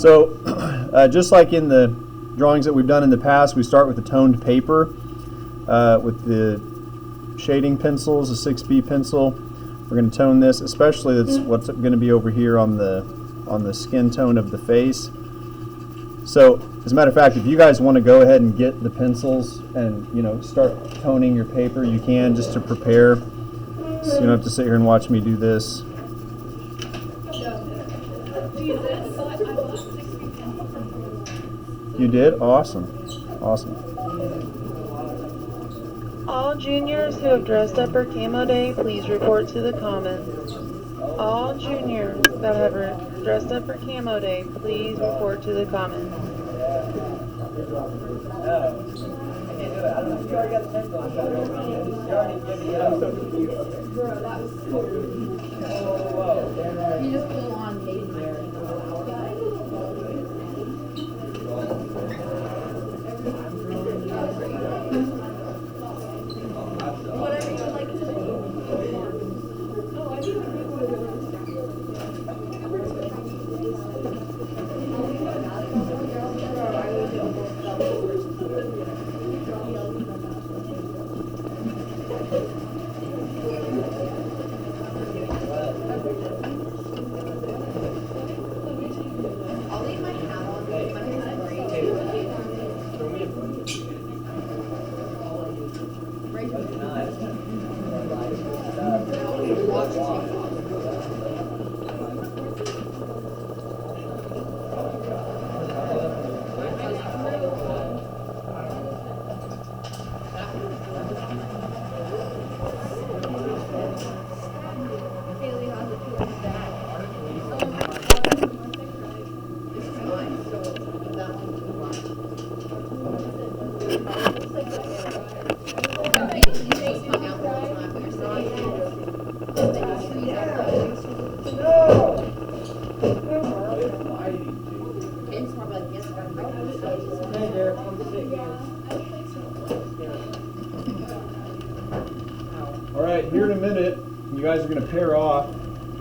So just like in the drawings that we've done in the past, we start with the toned paper with the shading pencils, a 6B pencil. We're going to tone this, especially that's what's going to be over here on the skin tone of the face. So as a matter of fact, if you guys want to go ahead and get the pencils and start toning your paper, you can, just to prepare. So you don't have to sit here and watch me do this. You did? Awesome. Awesome. All juniors who have dressed up for Camo Day, please report to the Commons. All juniors that have dressed up for Camo Day, please report to the Commons. You just pull on whatever you would like to do. I'll leave my hat on. My hat's great. All right, here in a minute, you guys are going to pair off,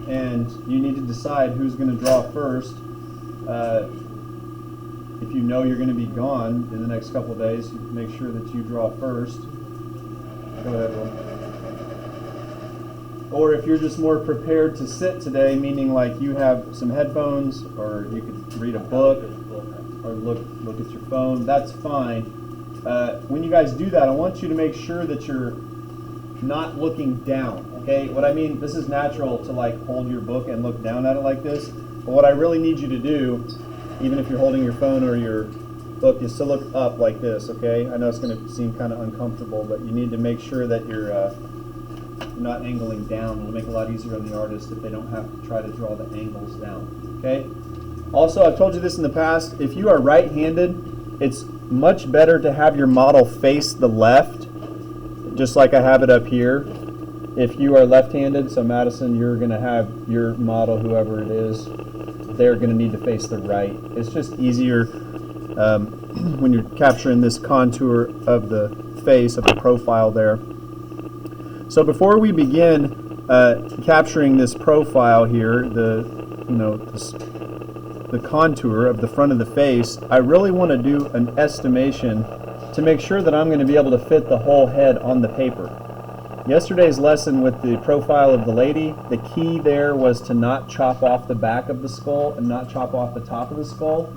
and you need to decide who's going to draw first. If you know you're going to be gone in the next couple of days, make sure that you draw first. Go ahead, Will. Or if you're just more prepared to sit today, meaning like you have some headphones, or you could read a book, or look at your phone, that's fine. When you guys do that, I want you to make sure that you're not looking down, okay? What I mean, this is natural to like hold your book and look down at it like this, but what I really need you to do, even if you're holding your phone or your book, is to look up like this, okay? I know it's going to seem kind of uncomfortable, but you need to make sure that you're not angling down. It'll make it a lot easier on the artist if they don't have to try to draw the angles down, okay? Also, I've told you this in the past, if you are right-handed, it's much better to have your model face the left, just like I have it up here. If you are left-handed, so Madison, you're going to have your model, whoever it is, they're going to need to face the right. It's just easier when you're capturing this contour of the face, of the profile there. So before we begin capturing this profile here, the contour of the front of the face, I really want to do an estimation to make sure that I'm going to be able to fit the whole head on the paper. Yesterday's lesson with the profile of the lady, the key there was to not chop off the back of the skull and not chop off the top of the skull.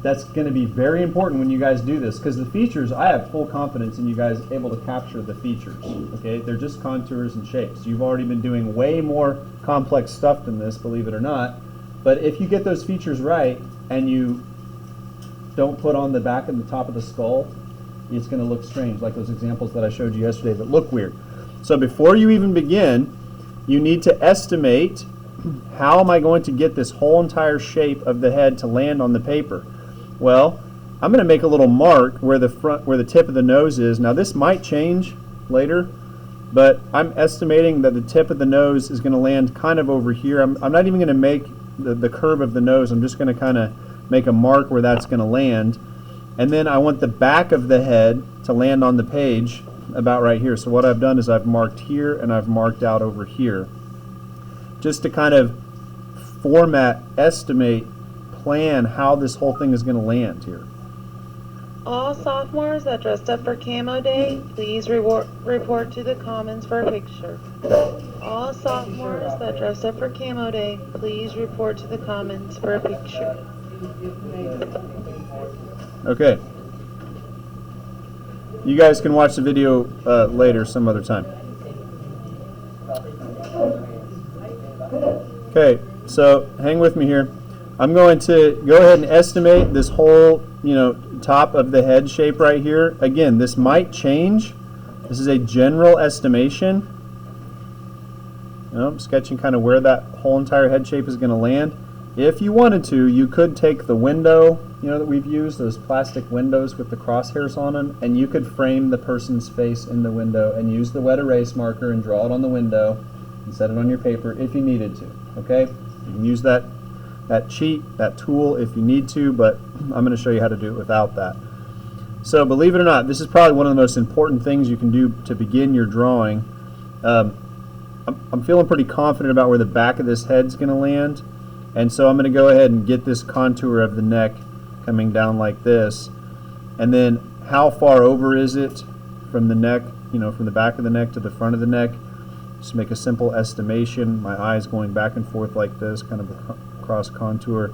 That's going to be very important when you guys do this, because the features, I have full confidence in you guys able to capture the features. Okay, they're just contours and shapes. You've already been doing way more complex stuff than this, believe it or not. But if you get those features right and you don't put on the back and the top of the skull, it's going to look strange, like those examples that I showed you yesterday that look weird. So before you even begin, you need to estimate, how am I going to get this whole entire shape of the head to land on the paper? Well, I'm going to make a little mark where the tip of the nose is. Now this might change later, but I'm estimating that the tip of the nose is going to land kind of over here. I'm not even going to make the curve of the nose. I'm just going to kind of make a mark where that's going to land. And then I want the back of the head to land on the page about right here. So what I've done is I've marked here and I've marked out over here, just to kind of estimate, plan how this whole thing is going to land here. All sophomores that dressed up for Camo Day, please report to the Commons for a picture. All sophomores that dressed up for Camo Day, please report to the Commons for a picture. Okay. You guys can watch the video later some other time. Okay, so hang with me here. I'm going to go ahead and estimate this whole, top of the head shape right here. Again, this might change. This is a general estimation. I'm sketching kind of where that whole entire head shape is going to land. If you wanted to, you could take the window, that we've used, those plastic windows with the crosshairs on them, and you could frame the person's face in the window and use the wet erase marker and draw it on the window and set it on your paper if you needed to. Okay? You can use that cheat, that tool if you need to, but I'm going to show you how to do it without that. So believe it or not, this is probably one of the most important things you can do to begin your drawing. I'm feeling pretty confident about where the back of this head's going to land, and so I'm going to go ahead and get this contour of the neck coming down like this, and then how far over is it from the neck, from the back of the neck to the front of the neck. Just make a simple estimation. My eyes going back and forth like this, kind of a cross contour.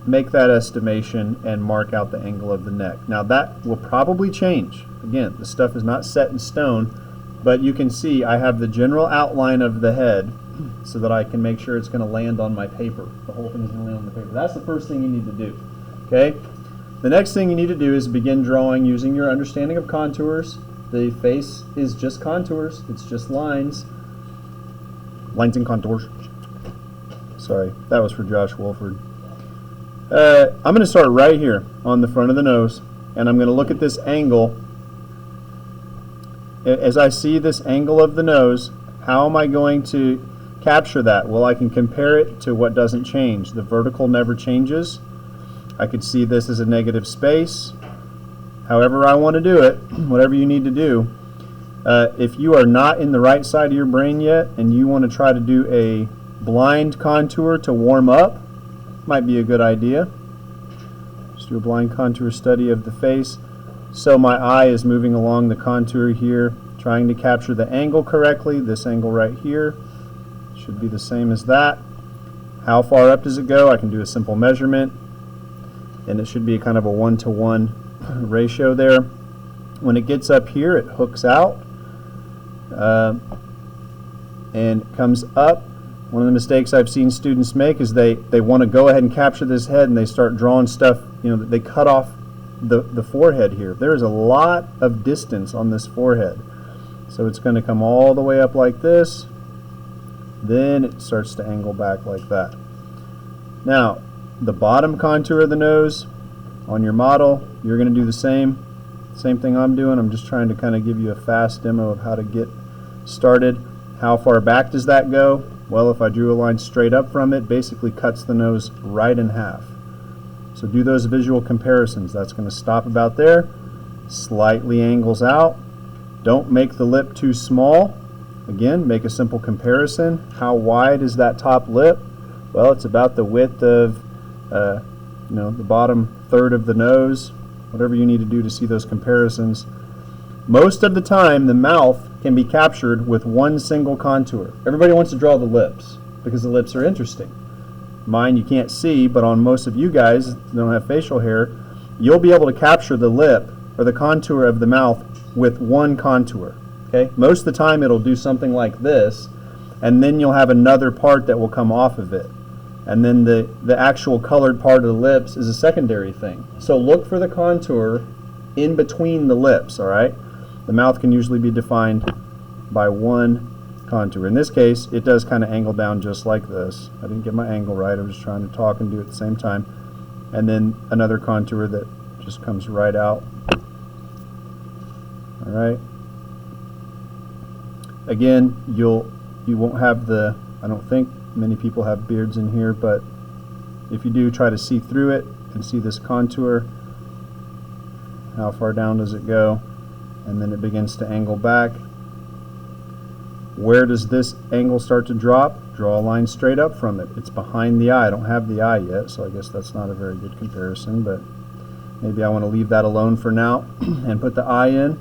Make that estimation and mark out the angle of the neck. Now that will probably change. Again, the stuff is not set in stone, but you can see I have the general outline of the head so that I can make sure it's going to land on my paper. The whole thing is going to land on the paper. That's the first thing you need to do. Okay? The next thing you need to do is begin drawing using your understanding of contours. The face is just contours. It's just lines. Lines and contours. Sorry, that was for Josh Wolford. I'm going to start right here on the front of the nose, and I'm going to look at this angle. As I see this angle of the nose, how am I going to capture that? Well, I can compare it to what doesn't change. The vertical never changes. I could see this as a negative space. However I want to do it, whatever you need to do. If you are not in the right side of your brain yet and you want to try to do a blind contour to warm up, might be a good idea. Just do a blind contour study of the face. So my eye is moving along the contour here, trying to capture the angle correctly. This angle right here should be the same as that. How far up does it go? I can do a simple measurement, and it should be kind of a 1-to-1 ratio there. When it gets up here, it hooks out and comes up. One of the mistakes I've seen students make is they want to go ahead and capture this head, and they start drawing stuff, they cut off the forehead here. There is a lot of distance on this forehead. So it's going to come all the way up like this. Then it starts to angle back like that. Now, the bottom contour of the nose on your model, you're going to do the same thing I'm doing. I'm just trying to kind of give you a fast demo of how to get started. How far back does that go? Well, if I drew a line straight up from it, basically cuts the nose right in half. So do those visual comparisons. That's going to stop about there. Slightly angles out. Don't make the lip too small. Again, make a simple comparison. How wide is that top lip? Well, it's about the width of the bottom third of the nose. Whatever you need to do to see those comparisons. Most of the time, the mouth can be captured with one single contour. Everybody wants to draw the lips because the lips are interesting. Mine you can't see, but on most of you guys that don't have facial hair, you'll be able to capture the lip or the contour of the mouth with one contour. Okay? Most of the time it'll do something like this, and then you'll have another part that will come off of it. And then the actual colored part of the lips is a secondary thing. So look for the contour in between the lips, all right? The mouth can usually be defined by one contour. In this case, it does kind of angle down just like this. I didn't get my angle right. I was trying to talk and do it at the same time. And then another contour that just comes right out. All right. Again, you won't have the, I don't think many people have beards in here, but if you do, try to see through it and see this contour. How far down does it go? And then it begins to angle back. Where does this angle start to drop? Draw a line straight up from it. It's behind the eye. I don't have the eye yet, so I guess that's not a very good comparison, but maybe I want to leave that alone for now and put the eye in.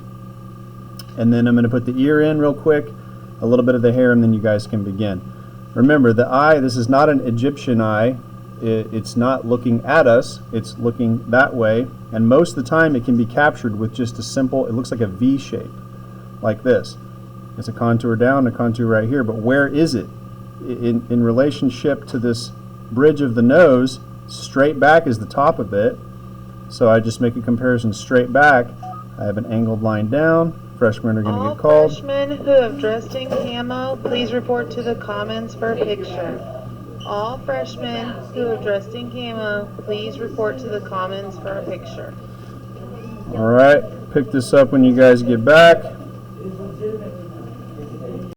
And then I'm going to put the ear in real quick, a little bit of the hair, and then you guys can begin. Remember, the eye, this is not an Egyptian eye. It's not looking at us, it's looking that way, and most of the time it can be captured with just a simple, it looks like a V shape, like this. It's a contour down, a contour right here, but where is it? In relationship to this bridge of the nose, straight back is the top of it, so I just make a comparison straight back. I have an angled line down. Freshmen are going to get called. All freshmen who have dressed in camo, please report to the Commons for a picture. All freshmen who have dressed in camo, please report to the Commons for a picture. All right, pick this up when you guys get back.